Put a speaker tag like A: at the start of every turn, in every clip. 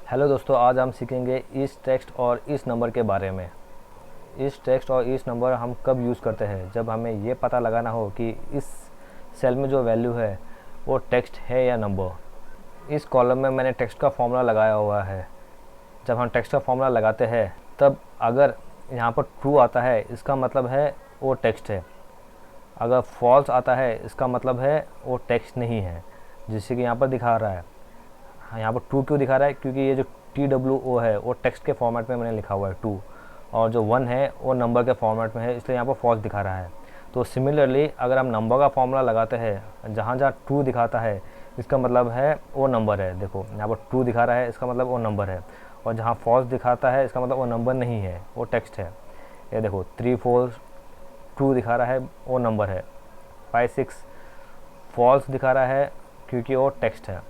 A: Hello दोस्तों, आज हम सीखेंगे इस टेक्स्ट और इस नंबर के बारे में। इस टेक्स्ट और इस नंबर हम कब यूज़ करते हैं, जब हमें ये पता लगाना हो कि इस सेल में जो वैल्यू है वो टेक्स्ट है या नंबर। इस कॉलम में मैंने टेक्स्ट का फॉर्मूला लगाया हुआ है। जब हम टेक्स्ट का फॉर्मूला लगाते हैं तब अगर यहाँ पर ट्रू आता है इसका मतलब है वो टेक्स्ट है, अगर फॉल्स आता है इसका मतलब है वो टेक्स्ट नहीं है। जैसे कि यहाँ पर दिखा रहा है, यहाँ पर टू क्यों दिखा रहा है, क्योंकि ये जो TWO है वो टेक्स्ट के फॉर्मेट में मैंने लिखा हुआ है टू, और जो 1 है वो नंबर के फॉर्मेट में है, इसलिए यहाँ पर फॉल्स दिखा रहा है। तो सिमिलरली अगर हम नंबर का फॉर्मूला लगाते हैं, जहाँ जहाँ ट्रू दिखाता है इसका मतलब है वो नंबर है। देखो यहाँ पर ट्रू दिखा रहा है इसका मतलब वो नंबर है, और जहाँ फॉल्स दिखाता है इसका मतलब वो नंबर नहीं है, वो टेक्स्ट है। ये देखो 3 4 ट्रू दिखा रहा है वो नंबर है, 5 6 फॉल्स दिखा रहा है क्योंकि वो टेक्स्ट है।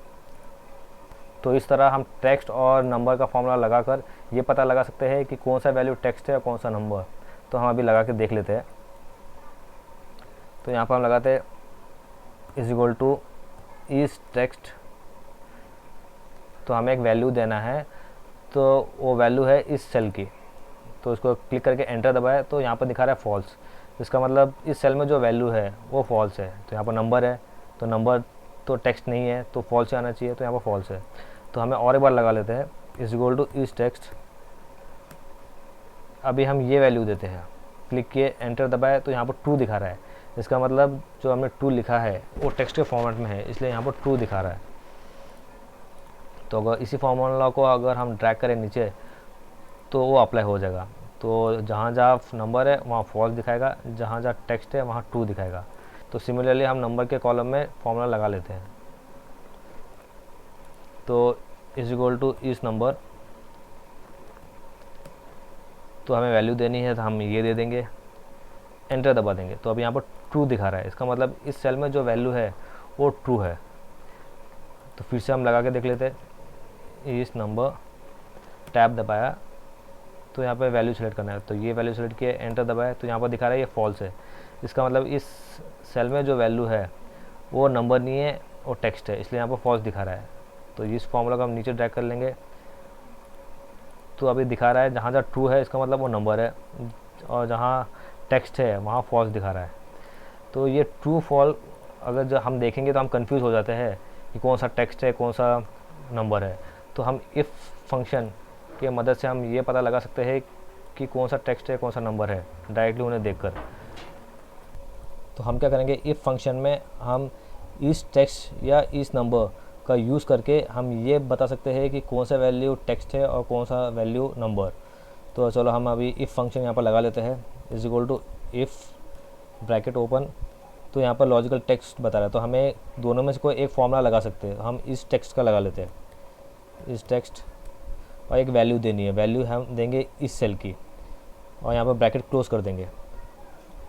A: तो इस तरह हम टेक्स्ट और नंबर का फॉर्मूला लगाकर ये पता लगा सकते हैं कि कौन सा वैल्यू टेक्स्ट है और कौन सा नंबर। तो हम अभी लगा के देख लेते हैं। तो यहाँ पर हम लगाते हैं इज इक्वल टू इस टेक्स्ट, तो हमें एक वैल्यू देना है, तो वो वैल्यू है इस सेल की। तो इसको क्लिक करके एंटर दबाए तो यहाँ पर दिखा रहा है फॉल्स, इसका मतलब इस सेल में जो वैल्यू है वो फॉल्स है। तो यहाँ पर नंबर है, तो नंबर तो टेक्स्ट नहीं है, तो फॉल्स आना चाहिए, तो यहाँ पर फॉल्स है। तो हमें और एक बार लगा लेते हैं इज इक्वल टू इस टेक्स्ट। अभी हम ये वैल्यू देते हैं, क्लिक किए एंटर दबाए तो यहाँ पर ट्रू दिखा रहा है, इसका मतलब जो हमने ट्रू लिखा है वो टेक्स्ट के फॉर्मेट में है, इसलिए यहाँ पर ट्रू दिखा रहा है। तो अगर इसी फॉर्मूला को अगर हम ड्रैग करें नीचे तो वो अप्लाई हो जाएगा। तो जहाँ जहाँ नंबर है वहाँ फॉल्स दिखाएगा, जहाँ जहाँ टेक्स्ट है वहाँ ट्रू दिखाएगा। तो सिमिलरली हम नंबर के कॉलम में फॉर्मूला लगा लेते हैं। तो इज इक्वल टू इस नंबर, तो हमें वैल्यू देनी है तो हम ये दे देंगे, एंटर दबा देंगे। तो अब यहाँ पर ट्रू दिखा रहा है, इसका मतलब इस सेल में जो वैल्यू है वो ट्रू है। तो फिर से हम लगा के देख लेते हैं इस नंबर, टैब दबाया तो यहाँ पे वैल्यू सेलेक्ट करना है, तो ये वैल्यू सेलेक्ट किया एंटर दबाया तो यहाँ पर दिखा रहा है ये फॉल्स है। इसका मतलब इस सेल में जो वैल्यू है वो नंबर नहीं है, वो टेक्स्ट है, इसलिए यहाँ पर फॉल्स दिखा रहा है। तो इस फॉर्मूला को हम नीचे ड्रैग कर लेंगे, तो अभी दिखा रहा है जहाँ जहाँ ट्रू है इसका मतलब वो नंबर है, और जहाँ टेक्स्ट है वहाँ फॉल्स दिखा रहा है। तो ये ट्रू फॉल अगर जब हम देखेंगे तो हम कंफ्यूज हो जाते हैं कि कौन सा टेक्स्ट है कौन सा नंबर है। तो हम इफ़ फंक्शन की मदद से हम ये पता लगा सकते हैं कि कौन सा टेक्स्ट है कौन सा नंबर है, डायरेक्टली उन्हें देखकर। तो हम क्या करेंगे, इफ़ फंक्शन में हम इस टेक्स्ट या इस नंबर का यूज़ करके हम ये बता सकते हैं कि कौन सा वैल्यू टेक्स्ट है और कौन सा वैल्यू नंबर। तो चलो हम अभी इफ़ फंक्शन यहाँ पर लगा लेते हैं is equal to if bracket open. तो यहाँ पर लॉजिकल टेक्स्ट बता रहा है, तो हमें दोनों में से कोई एक फॉर्मूला लगा सकते हैं। हम इस टेक्स्ट का लगा लेते हैं, इस टेक्स्ट, और एक वैल्यू देनी है, वैल्यू हम देंगे इस सेल की, और यहाँ पर ब्रैकेट क्लोज कर देंगे।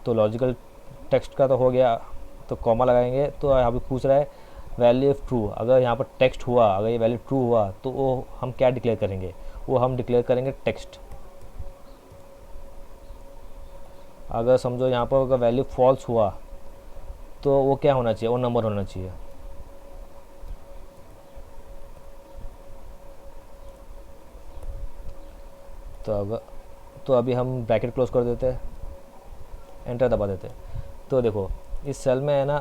A: तो लॉजिकल टेक्स्ट का तो हो गया, तो कॉमा लगाएंगे। तो यहाँ पे पूछ रहा है वैल्यू ऑफ ट्रू, अगर यहाँ पर टेक्स्ट हुआ, अगर ये वैल्यू ट्रू हुआ तो वो हम क्या डिक्लेयर करेंगे, वो हम डिक्लेयर करेंगे टेक्स्ट। अगर समझो यहाँ पर अगर वैल्यू फॉल्स हुआ तो वो क्या होना चाहिए, वो नंबर होना चाहिए। तो अभी हम ब्रैकेट क्लोज कर देते हैं, एंटर दबा देते हैं। तो देखो इस सेल में है ना,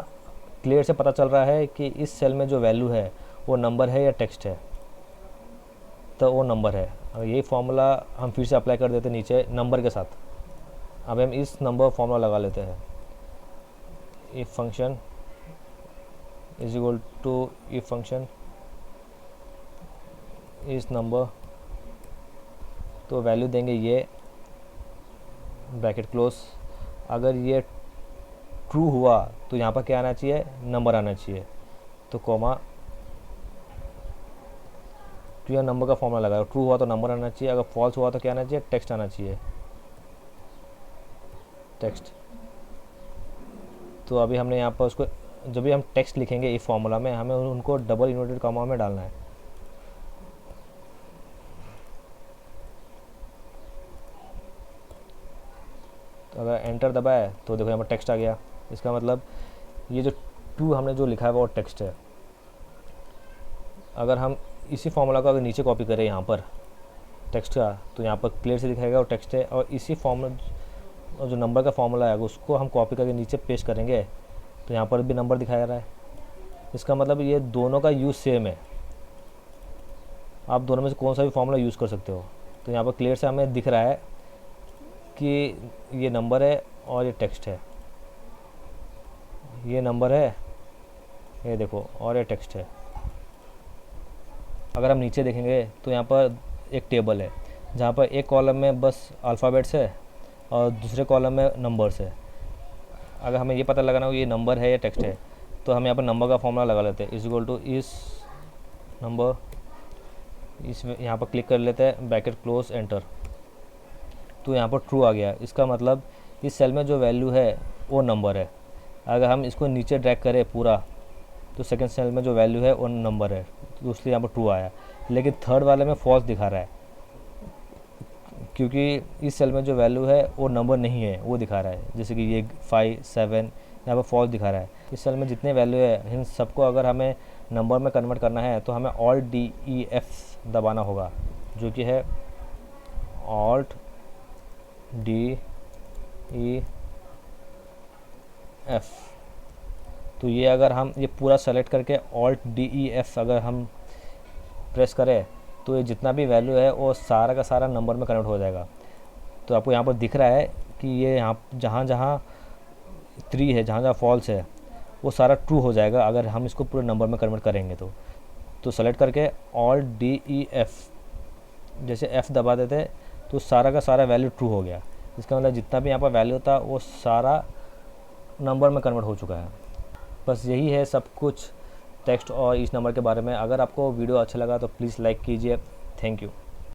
A: क्लियर से पता चल रहा है कि इस सेल में जो वैल्यू है वो नंबर है या टेक्स्ट है, तो वो नंबर है। अब यही फॉर्मूला हम फिर से अप्लाई कर देते हैं नीचे नंबर के साथ। अब हम इस नंबर फॉर्मूला लगा लेते हैं, if function is equal to if function इस नंबर, तो वैल्यू देंगे ये, ब्रैकेट क्लोज। अगर ये ट्रू हुआ तो यहाँ पर क्या आना चाहिए, नंबर आना चाहिए, तो कॉमा, तो यह नंबर का फॉर्मूला लगा, ट्रू हुआ तो नंबर आना चाहिए, अगर फॉल्स हुआ तो क्या आना चाहिए, टेक्स्ट आना चाहिए, टेक्स्ट। तो अभी हमने यहाँ पर उसको, जब भी हम टेक्स्ट लिखेंगे इस फॉर्मूला में, हमें उनको डबल इन्वर्टेड कॉमा में डालना है। तो अगर एंटर दबाए तो देखो यहाँ पर टेक्स्ट आ गया, इसका मतलब ये जो टू हमने जो लिखा है वो टेक्स्ट है। अगर हम इसी फॉर्मूला को अगर नीचे कॉपी करें यहाँ पर टेक्स्ट का, तो यहाँ पर क्लियर से दिखाएगा और टेक्स्ट है, और इसी फॉर्मूला जो नंबर का फॉर्मूला है उसको हम कॉपी करके नीचे पेस्ट करेंगे तो यहाँ पर भी नंबर दिखाया रहा है। इसका मतलब ये दोनों का यूज़ सेम है, आप दोनों में से कौन सा भी फॉर्मूला यूज़ कर सकते हो। तो यहाँ पर क्लियर से हमें दिख रहा है कि ये नंबर है और ये टेक्स्ट है, ये नंबर है, ये देखो, और ये टेक्स्ट है। अगर हम नीचे देखेंगे तो यहाँ पर एक टेबल है जहाँ पर एक कॉलम में बस अल्फ़ाबेट्स है और दूसरे कॉलम में नंबर्स है। अगर हमें ये पता लगाना हो ये नंबर है या टेक्स्ट है, तो हम यहाँ पर नंबर का फॉर्मूला लगा लेते हैं, इज इक्वल टू इस नंबर, इसमें यहाँ पर क्लिक कर लेते हैं, ब्रैकेट क्लोज, एंटर। तो यहाँ पर ट्रू आ गया। इसका मतलब इस सेल में जो वैल्यू है वो नंबर है। अगर हम इसको नीचे ड्रैग करें पूरा, तो सेकंड सेल में जो वैल्यू है वो नंबर है, तो इसलिए यहाँ पर ट्रू आया। लेकिन थर्ड वाले में फॉल्स दिखा रहा है, क्योंकि इस सेल में जो वैल्यू है वो नंबर नहीं है, वो दिखा रहा है। जैसे कि ये 5, 7 यहाँ पर फॉल्स दिखा रहा है। इस सेल में जितने वैल्यू है इन सबको अगर हमें नंबर में कन्वर्ट करना है तो हमें Alt D E F दबाना होगा, जो कि है Alt D E F। तो ये अगर हम ये पूरा सेलेक्ट करके Alt D E F अगर हम प्रेस करें तो ये जितना भी वैल्यू है वो सारा का सारा नंबर में कन्वर्ट हो जाएगा। तो आपको यहाँ पर दिख रहा है कि ये यहाँ जहाँ जहाँ 3 है, जहाँ जहाँ फॉल्स है, वो सारा ट्रू हो जाएगा अगर हम इसको पूरे नंबर में कन्वर्ट करेंगे। तो सेलेक्ट करके Alt D E F, जैसे F दबा देते तो सारा का सारा वैल्यू ट्रू हो गया। इसका मतलब जितना भी यहाँ पर वैल्यू था वो सारा नंबर में कन्वर्ट हो चुका है। बस यही है सब कुछ टेक्स्ट और इस नंबर के बारे में। अगर आपको वीडियो अच्छा लगा तो प्लीज़ लाइक कीजिए। Thank you.